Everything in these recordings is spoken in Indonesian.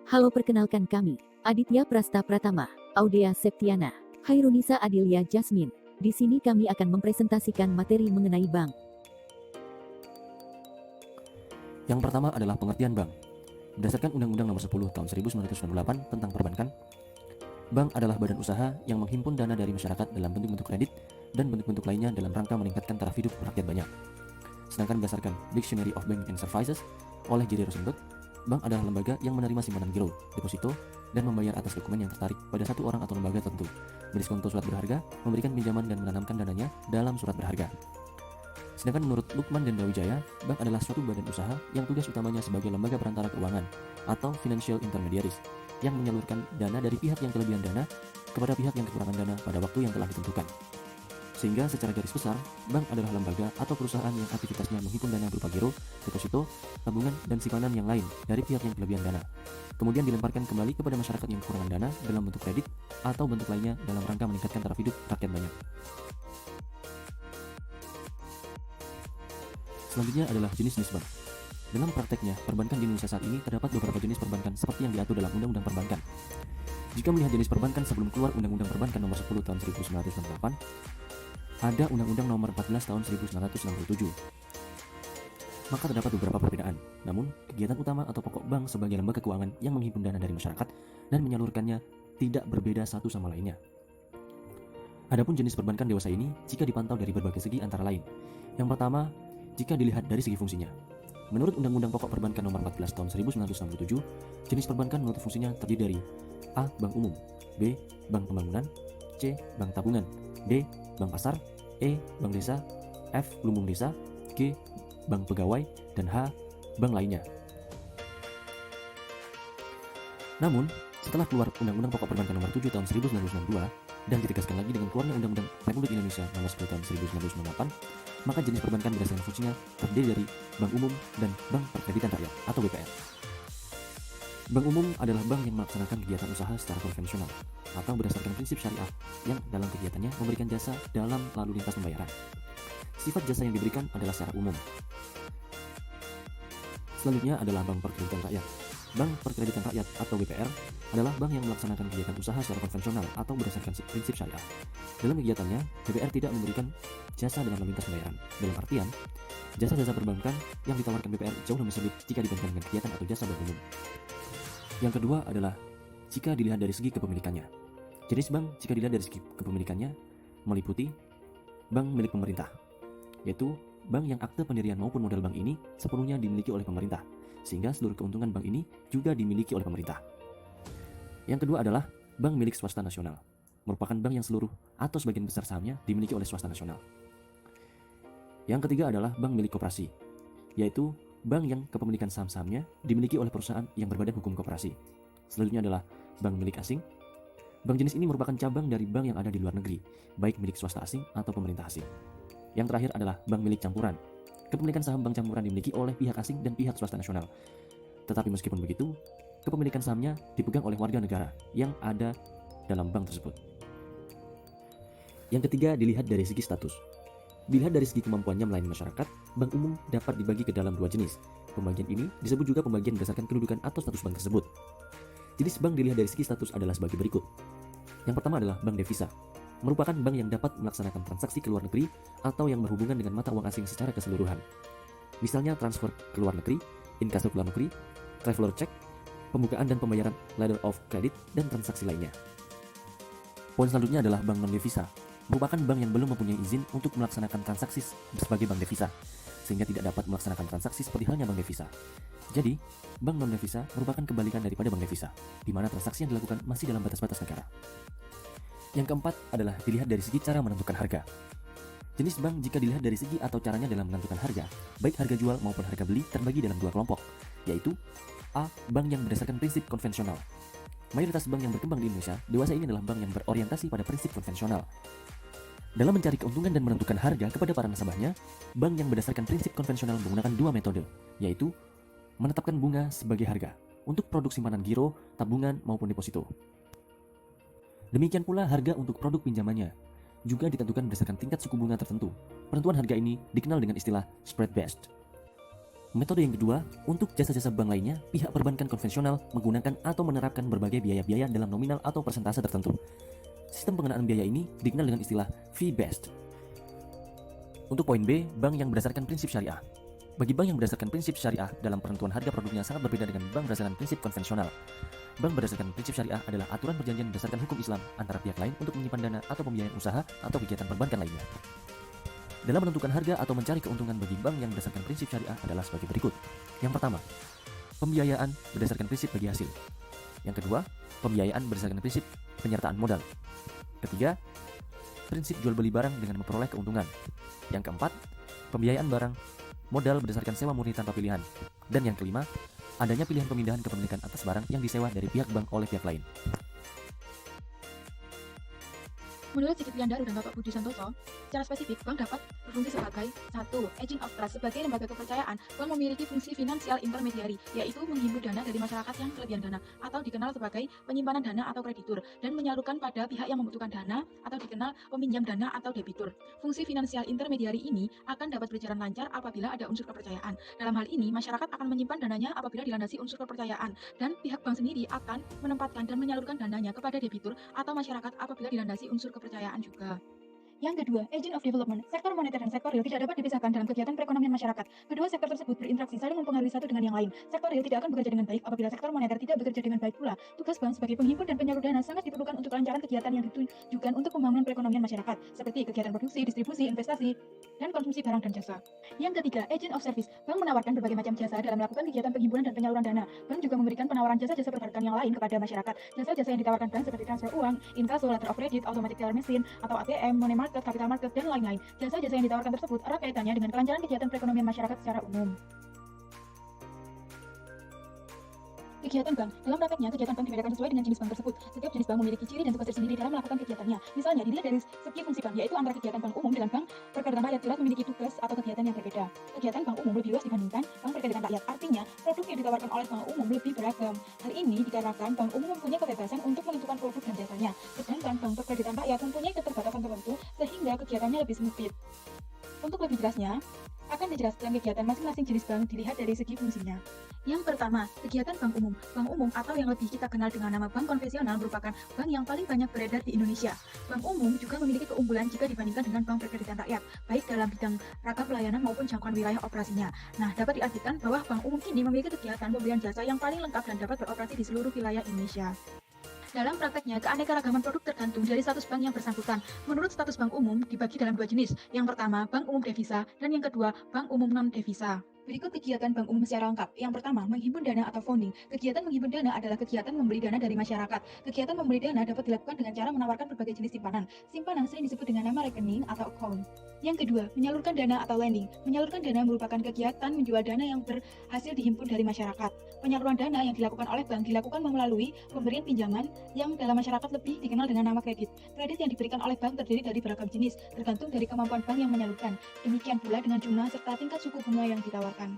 Halo, perkenalkan kami, Aditya Prasta Pratama, Audea Septiana, Hairunisa Adilia Jasmine. Di sini kami akan mempresentasikan materi mengenai bank. Yang pertama adalah pengertian bank. Berdasarkan Undang-Undang Nomor 10 Tahun 1998 tentang Perbankan, bank adalah badan usaha yang menghimpun dana dari masyarakat dalam bentuk-bentuk kredit dan bentuk-bentuk lainnya dalam rangka meningkatkan taraf hidup rakyat banyak. Sedangkan berdasarkan Dictionary of Banking and Services oleh J.D. Rosenberg, bank adalah lembaga yang menerima simpanan giro, deposito, dan membayar atas dokumen yang tertarik pada satu orang atau lembaga tertentu, berdiskonto surat berharga, memberikan pinjaman dan menanamkan dananya dalam surat berharga. Sedangkan menurut Lukman dan Dawijaya, bank adalah suatu badan usaha yang tugas utamanya sebagai lembaga perantara keuangan atau financial intermediaries yang menyalurkan dana dari pihak yang kelebihan dana kepada pihak yang kekurangan dana pada waktu yang telah ditentukan. Sehingga secara garis besar, bank adalah lembaga atau perusahaan yang aktivitasnya menghimpun dana berupa giro, deposito, tabungan, dan simpanan yang lain dari pihak yang kelebihan dana, kemudian dilemparkan kembali kepada masyarakat yang kekurangan dana dalam bentuk kredit atau bentuk lainnya dalam rangka meningkatkan taraf hidup rakyat banyak. Selanjutnya adalah jenis-jenis bank. Dalam prakteknya, perbankan di Indonesia saat ini terdapat beberapa jenis perbankan seperti yang diatur dalam Undang-Undang Perbankan. Jika melihat jenis perbankan sebelum keluar Undang-Undang Perbankan Nomor 10 Tahun 1998, ada Undang-Undang Nomor 14 Tahun 1967. Maka terdapat beberapa perbedaan. Namun, kegiatan utama atau pokok bank sebagai lembaga keuangan yang menghimpun dana dari masyarakat dan menyalurkannya tidak berbeda satu sama lainnya. Adapun jenis perbankan dewasa ini jika dipantau dari berbagai segi antara lain. Yang pertama, jika dilihat dari segi fungsinya. Menurut Undang-Undang Pokok Perbankan Nomor 14 Tahun 1967, jenis perbankan menurut fungsinya terdiri dari A. Bank umum, B. Bank pembangunan, C. Bank tabungan, D. Bank pasar, E. Bank desa, F. Lumbung desa, G. Bank pegawai, dan H. Bank lainnya. Namun, setelah keluar Undang-Undang Pokok Perbankan Nomor 7 Tahun 1992 dan ditegaskan lagi dengan keluarnya Undang-Undang Republik Indonesia Nomor 10 Tahun 1998, maka jenis perbankan berdasarkan fungsinya terdiri dari bank umum dan bank perkreditan rakyat atau BPR. Bank umum adalah bank yang melaksanakan kegiatan usaha secara konvensional atau berdasarkan prinsip syariah yang dalam kegiatannya memberikan jasa dalam lalu lintas pembayaran. Sifat jasa yang diberikan adalah secara umum. Selanjutnya adalah bank perkreditan rakyat. Bank perkreditan rakyat atau BPR adalah bank yang melaksanakan kegiatan usaha secara konvensional atau berdasarkan prinsip syariah. Dalam kegiatannya, BPR tidak memberikan jasa dalam lalu lintas pembayaran. Dalam artian, jasa-jasa perbankan yang ditawarkan BPR jauh lebih sulit jika dibandingkan dengan kegiatan atau jasa bank umum. Yang kedua adalah jika dilihat dari segi kepemilikannya. Jenis bank jika dilihat dari segi kepemilikannya meliputi bank milik pemerintah, yaitu bank yang akte pendirian maupun modal bank ini sepenuhnya dimiliki oleh pemerintah, sehingga seluruh keuntungan bank ini juga dimiliki oleh pemerintah. Yang kedua adalah bank milik swasta nasional, merupakan bank yang seluruh atau sebagian besar sahamnya dimiliki oleh swasta nasional. Yang ketiga adalah bank milik koperasi, yaitu bank yang kepemilikan saham-sahamnya dimiliki oleh perusahaan yang berbadan hukum koperasi. Selanjutnya adalah bank milik asing. Bank jenis ini merupakan cabang dari bank yang ada di luar negeri, baik milik swasta asing atau pemerintah asing. Yang terakhir adalah bank milik campuran. Kepemilikan saham bank campuran dimiliki oleh pihak asing dan pihak swasta nasional. Tetapi meskipun begitu, kepemilikan sahamnya dipegang oleh warga negara yang ada dalam bank tersebut. Yang ketiga, dilihat dari segi status. Dilihat dari segi kemampuannya melayani masyarakat, bank umum dapat dibagi ke dalam dua jenis. Pembagian ini disebut juga pembagian berdasarkan kedudukan atau status bank tersebut. Jenis bank dilihat dari segi status adalah sebagai berikut. Yang pertama adalah bank devisa, merupakan bank yang dapat melaksanakan transaksi ke luar negeri atau yang berhubungan dengan mata uang asing secara keseluruhan. Misalnya transfer ke luar negeri, inkasso ke luar negeri, traveler check, pembukaan dan pembayaran letter of credit, dan transaksi lainnya. Poin selanjutnya adalah bank non-devisa, merupakan bank yang belum mempunyai izin untuk melaksanakan transaksi sebagai bank devisa, sehingga tidak dapat melaksanakan transaksi seperti halnya bank devisa. Jadi, bank non-devisa merupakan kebalikan daripada bank devisa, di mana transaksi yang dilakukan masih dalam batas-batas negara. Yang keempat adalah dilihat dari segi cara menentukan harga. Jenis bank jika dilihat dari segi atau caranya dalam menentukan harga, baik harga jual maupun harga beli terbagi dalam dua kelompok, yaitu A. Bank yang berdasarkan prinsip konvensional. Mayoritas bank yang berkembang di Indonesia dewasa ini adalah bank yang berorientasi pada prinsip konvensional. Dalam mencari keuntungan dan menentukan harga kepada para nasabahnya, bank yang berdasarkan prinsip konvensional menggunakan dua metode, yaitu menetapkan bunga sebagai harga untuk produk simpanan giro, tabungan, maupun deposito. Demikian pula harga untuk produk pinjamannya juga ditentukan berdasarkan tingkat suku bunga tertentu. Penentuan harga ini dikenal dengan istilah spread based. Metode yang kedua, untuk jasa-jasa bank lainnya, pihak perbankan konvensional menggunakan atau menerapkan berbagai biaya-biaya dalam nominal atau persentase tertentu. Sistem pengenaan biaya ini dikenal dengan istilah fee-based. Untuk poin B, bank yang berdasarkan prinsip syariah. Bagi bank yang berdasarkan prinsip syariah, dalam penentuan harga produknya sangat berbeda dengan bank berdasarkan prinsip konvensional. Bank berdasarkan prinsip syariah adalah aturan perjanjian berdasarkan hukum Islam antara pihak lain untuk menyimpan dana atau pembiayaan usaha atau kegiatan perbankan lainnya. Dalam menentukan harga atau mencari keuntungan bagi bank yang berdasarkan prinsip syariah adalah sebagai berikut. Yang pertama, pembiayaan berdasarkan prinsip bagi hasil. Yang kedua, pembiayaan berdasarkan prinsip penyertaan modal. Ketiga, prinsip jual beli barang dengan memperoleh keuntungan. Yang keempat, pembiayaan barang modal berdasarkan sewa murni tanpa pilihan. Dan yang kelima, adanya pilihan pemindahan kepemilikan atas barang yang disewa dari pihak bank oleh pihak lain. Menurut Sigit Wiandaru dan Bapak Budi Santoso, secara spesifik, bank dapat berfungsi sebagai 1. Agent of trust. Sebagai lembaga kepercayaan, bank memiliki fungsi finansial intermediary, yaitu menghimpun dana dari masyarakat yang kelebihan dana, atau dikenal sebagai penyimpanan dana atau kreditur, dan menyalurkan pada pihak yang membutuhkan dana, atau dikenal peminjam dana atau debitur. Fungsi finansial intermediary ini akan dapat berjalan lancar apabila ada unsur kepercayaan. Dalam hal ini, masyarakat akan menyimpan dananya apabila dilandasi unsur kepercayaan, dan pihak bank sendiri akan menempatkan dan menyalurkan dananya kepada debitur atau masyarakat apabila dilandasi unsur kepercayaan juga. Yang kedua, agent of development. Sektor moneter dan sektor real tidak dapat dipisahkan dalam kegiatan perekonomian masyarakat. Kedua sektor tersebut berinteraksi saling mempengaruhi satu dengan yang lain. Sektor real tidak akan bekerja dengan baik apabila sektor moneter tidak bekerja dengan baik pula. Tugas bank sebagai penghimpun dan penyalur dana sangat diperlukan untuk kelancaran kegiatan yang ditujukan untuk pembangunan perekonomian masyarakat, seperti kegiatan produksi, distribusi, investasi, dan konsumsi barang dan jasa. Yang ketiga, agent of service. Bank menawarkan berbagai macam jasa dalam melakukan kegiatan penghimpunan dan penyaluran dana. Bank juga memberikan penawaran jasa-jasa perbankan yang lain kepada masyarakat. Jasa-jasa yang ditawarkan bank seperti transfer uang, inkaso, letter of credit, automatic teller machine, atau ATM, money market, capital market, dan lain-lain. Jasa-jasa yang ditawarkan tersebut erat kaitannya dengan kelancaran kegiatan perekonomian masyarakat secara umum. Kegiatan bank. Dalam prakteknya, kegiatan bank dibedakan sesuai dengan jenis bank tersebut. Setiap jenis bank memiliki ciri dan tugas tersendiri dalam melakukan kegiatannya. Misalnya, dilihat dari segi fungsi bank, yaitu antara kegiatan bank umum dan bank perkreditan rakyat jelas memiliki tugas atau kegiatan yang berbeda. Kegiatan bank umum lebih luas dibandingkan bank perkreditan rakyat. Artinya, produk yang ditawarkan oleh bank umum lebih beragam. Hal ini dikarenakan bank umum mempunyai kebebasan untuk menentukan produk dan jasanya, sedangkan bank perkreditan rakyat mempunyai keterbatasan tertentu sehingga kegiatannya lebih sempit. Untuk lebih jelasnya, akan dijelaskan kegiatan masing-masing jenis bank dilihat dari segi fungsinya. Yang pertama, kegiatan bank umum. Bank umum atau yang lebih kita kenal dengan nama bank konvensional merupakan bank yang paling banyak beredar di Indonesia. Bank umum juga memiliki keunggulan jika dibandingkan dengan bank perkreditan rakyat, baik dalam bidang ragam pelayanan maupun jangkauan wilayah operasinya. Nah, dapat diartikan bahwa bank umum ini memiliki kegiatan pemberian jasa yang paling lengkap dan dapat beroperasi di seluruh wilayah Indonesia. Dalam prakteknya, keanekaragaman produk tergantung dari status bank yang bersangkutan. Menurut status bank umum, dibagi dalam dua jenis. Yang pertama, bank umum devisa, dan yang kedua, bank umum non-devisa. Berikut kegiatan bank umum secara lengkap. Yang pertama, menghimpun dana atau founding. Kegiatan menghimpun dana adalah kegiatan membeli dana dari masyarakat. Kegiatan membeli dana dapat dilakukan dengan cara menawarkan berbagai jenis simpanan. Simpanan sering disebut dengan nama rekening atau account. Yang kedua, menyalurkan dana atau lending. Menyalurkan dana merupakan kegiatan menjual dana yang berhasil dihimpun dari masyarakat. Penyaluran dana yang dilakukan oleh bank dilakukan melalui pemberian pinjaman yang dalam masyarakat lebih dikenal dengan nama kredit. Kredit yang diberikan oleh bank terdiri dari beragam jenis, tergantung dari kemampuan bank yang menyalurkan. Demikian pula dengan jumlah serta tingkat suku bunga yang ditawarkan.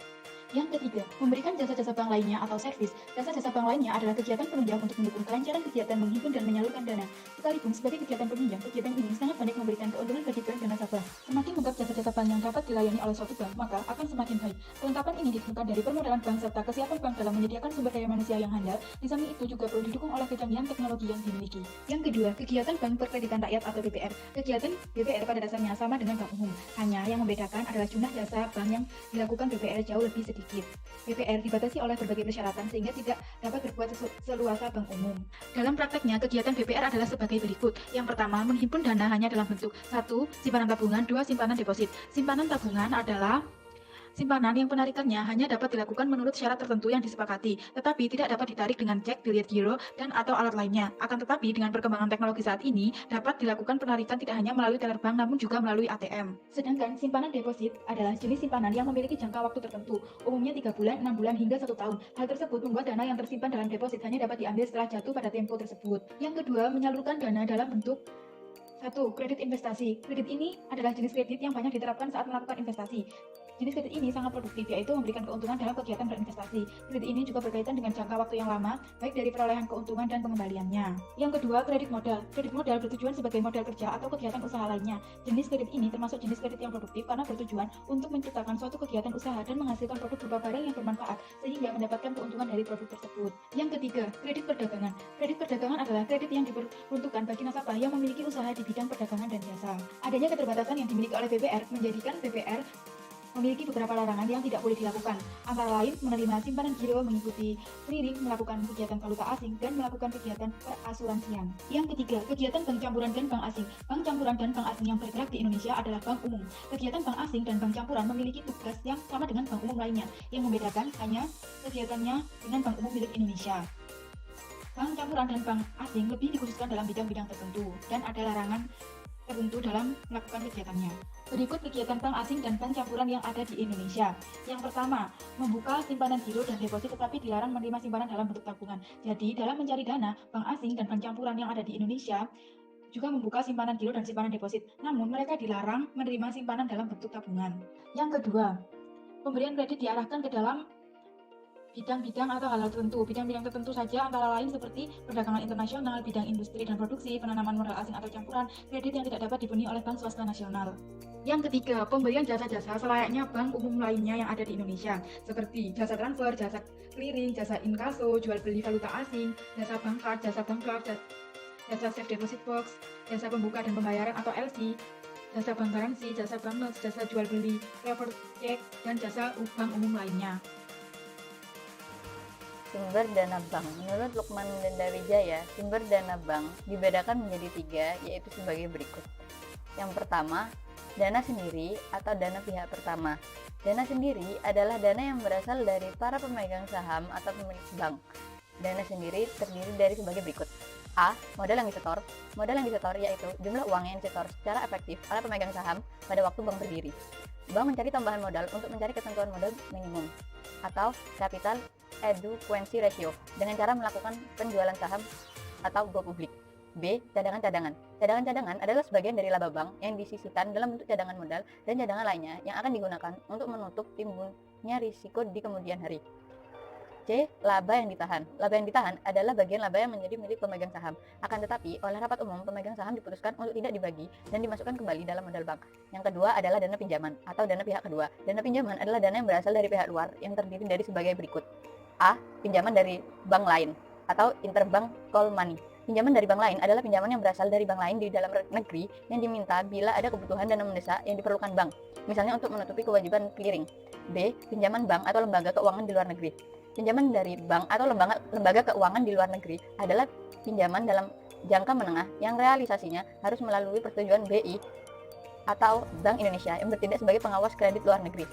Yang ketiga, memberikan jasa-jasa bank lainnya atau servis. Jasa-jasa bank lainnya adalah kegiatan penunjang untuk mendukung kelancaran kegiatan menghimpun dan menyalurkan dana. Sekalipun sebagai kegiatan penunjang, kegiatan ini sangat banyak memberikan keuntungan bagi bank dan nasabah. Semakin lengkap jasa-jasa bank yang dapat dilayani oleh suatu bank, maka akan semakin baik. Kelengkapan ini ditentukan dari permodalan bank serta kesiapan bank dalam menyediakan sumber daya manusia yang handal. Di samping itu juga perlu didukung oleh kecanggihan teknologi yang dimiliki. Yang kedua, kegiatan bank perkreditan rakyat atau BPR. Kegiatan BPR pada dasarnya sama dengan bank umum, hanya yang membedakan adalah jumlah jasa bank yang dilakukan BPR jauh lebih sedikit. BPR dibatasi oleh berbagai persyaratan sehingga tidak dapat berbuat seluasa bank umum. Dalam prakteknya, kegiatan BPR adalah sebagai berikut. Yang pertama, menghimpun dana hanya dalam bentuk 1. Simpanan tabungan, 2. Simpanan deposit. Simpanan tabungan adalah simpanan yang penarikannya hanya dapat dilakukan menurut syarat tertentu yang disepakati, tetapi tidak dapat ditarik dengan cek, biliet giro, dan atau alat lainnya. Akan tetapi, dengan perkembangan teknologi saat ini, dapat dilakukan penarikan tidak hanya melalui teller bank, namun juga melalui ATM. Sedangkan simpanan deposit adalah jenis simpanan yang memiliki jangka waktu tertentu, umumnya 3 bulan, 6 bulan, hingga 1 tahun. Hal tersebut membuat dana yang tersimpan dalam deposit hanya dapat diambil setelah jatuh pada tempo tersebut. Yang kedua, menyalurkan dana dalam bentuk 1. Kredit investasi. Kredit ini adalah jenis kredit yang banyak diterapkan saat melakukan investasi. Jenis kredit ini sangat produktif, yaitu memberikan keuntungan dalam kegiatan berinvestasi. Kredit ini juga berkaitan dengan jangka waktu yang lama, baik dari perolehan keuntungan dan pengembaliannya. Yang kedua, kredit modal. Kredit modal bertujuan sebagai modal kerja atau kegiatan usaha lainnya. Jenis kredit ini termasuk jenis kredit yang produktif karena bertujuan untuk menciptakan suatu kegiatan usaha dan menghasilkan produk berupa barang yang bermanfaat, sehingga mendapatkan keuntungan dari produk tersebut. Yang ketiga, kredit perdagangan. Kredit perdagangan adalah kredit yang diperuntukkan bagi nasabah yang memiliki usaha di bidang perdagangan dan jasa. Adanya keterbatasan yang dimiliki oleh BPR menjadikan BPR memiliki beberapa larangan yang tidak boleh dilakukan, antara lain menerima simpanan giro, mengikuti clearing, melakukan kegiatan valuta asing, dan melakukan kegiatan perasuransian. Yang ketiga, kegiatan bank campuran dan bank asing. Bank campuran dan bank asing yang bergerak di Indonesia adalah bank umum. Kegiatan bank asing dan bank campuran memiliki tugas yang sama dengan bank umum lainnya, yang membedakan hanya kegiatannya dengan bank umum milik Indonesia. Bank campuran dan bank asing lebih dikhususkan dalam bidang-bidang tertentu, dan ada larangan tertentu dalam melakukan kegiatannya. Berikut kegiatan bank asing dan bank campuran yang ada di Indonesia. Yang pertama, membuka simpanan giro dan deposit tetapi dilarang menerima simpanan dalam bentuk tabungan. Jadi, dalam mencari dana, bank asing dan bank campuran yang ada di Indonesia juga membuka simpanan giro dan simpanan deposit. Namun, mereka dilarang menerima simpanan dalam bentuk tabungan. Yang kedua, pemberian kredit diarahkan ke dalam bidang-bidang atau hal-hal tertentu. Bidang-bidang tertentu saja antara lain seperti perdagangan internasional, bidang industri dan produksi, penanaman modal asing atau campuran, kredit yang tidak dapat dipenuhi oleh bank swasta nasional. Yang ketiga, pemberian jasa-jasa selayaknya bank umum lainnya yang ada di Indonesia, seperti jasa transfer, jasa clearing, jasa inkaso, jual beli valuta asing, jasa bank card, jasa safe deposit box, jasa pembuka dan pembayaran atau LC, jasa bank garansi, jasa bank notes, jasa jual beli, reverse check, dan jasa bank umum lainnya. Sumber dana bank. Menurut Lukman Dendawijaya, sumber dana bank dibedakan menjadi 3, yaitu sebagai berikut. Yang pertama, dana sendiri atau dana pihak pertama. Dana sendiri adalah dana yang berasal dari para pemegang saham atau pemilik bank. Dana sendiri terdiri dari sebagai berikut. A. Modal yang disetor. Modal yang disetor yaitu jumlah uang yang disetor secara efektif oleh pemegang saham pada waktu bank berdiri. Bank mencari tambahan modal untuk mencari ketentuan modal minimum atau capital adequacy ratio dengan cara melakukan penjualan saham atau go publik. B. Cadangan-cadangan. Cadangan-cadangan adalah sebagian dari laba bank yang disisihkan dalam bentuk cadangan modal dan cadangan lainnya yang akan digunakan untuk menutup timbulnya risiko di kemudian hari. C. Laba yang ditahan. Laba yang ditahan adalah bagian laba yang menjadi milik pemegang saham. Akan tetapi, oleh rapat umum, pemegang saham diputuskan untuk tidak dibagi dan dimasukkan kembali dalam modal bank. Yang kedua adalah dana pinjaman atau dana pihak kedua. Dana pinjaman adalah dana yang berasal dari pihak luar yang terdiri dari sebagai berikut. A. Pinjaman dari bank lain atau interbank call money. Pinjaman dari bank lain adalah pinjaman yang berasal dari bank lain di dalam negeri yang diminta bila ada kebutuhan dana mendesak yang diperlukan bank, misalnya untuk menutupi kewajiban clearing. B. Pinjaman bank atau lembaga keuangan di luar negeri. Pinjaman dari bank atau lembaga keuangan di luar negeri adalah pinjaman dalam jangka menengah yang realisasinya harus melalui persetujuan BI atau Bank Indonesia yang bertindak sebagai pengawas kredit luar negeri.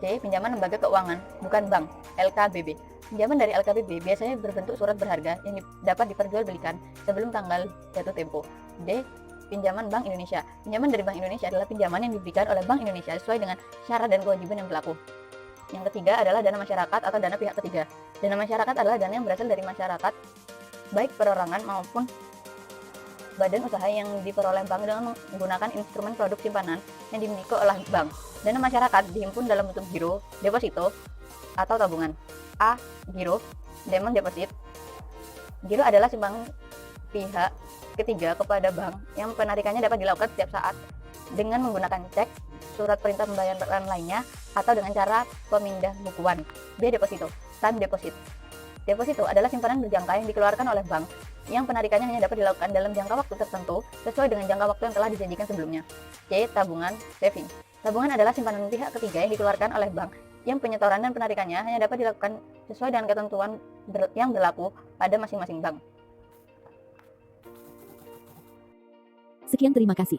C. Pinjaman lembaga keuangan, bukan bank, LKBB. Pinjaman dari LKBB biasanya berbentuk surat berharga yang dapat diperjualbelikan sebelum tanggal jatuh tempo. D. Pinjaman Bank Indonesia. Pinjaman dari Bank Indonesia adalah pinjaman yang diberikan oleh Bank Indonesia sesuai dengan syarat dan kewajiban yang berlaku. Yang ketiga adalah dana masyarakat atau dana pihak ketiga. Dana masyarakat adalah dana yang berasal dari masyarakat, baik perorangan maupun badan usaha yang diperoleh bank dengan menggunakan instrumen produk simpanan yang dimiliki oleh bank. Dana masyarakat dihimpun dalam bentuk giro, deposito, atau tabungan. A. Giro, demand deposit. Giro adalah sumbangan pihak ketiga kepada bank yang penarikannya dapat dilakukan setiap saat dengan menggunakan cek, surat perintah pembayaran lainnya, atau dengan cara pemindah bukuan. B. Deposito, time deposit. Deposito adalah simpanan berjangka yang dikeluarkan oleh bank yang penarikannya hanya dapat dilakukan dalam jangka waktu tertentu sesuai dengan jangka waktu yang telah dijanjikan sebelumnya. C. Tabungan, saving. Tabungan adalah simpanan pihak ketiga yang dikeluarkan oleh bank yang penyetoran dan penarikannya hanya dapat dilakukan sesuai dengan ketentuan yang berlaku pada masing-masing bank. Sekian, terima kasih.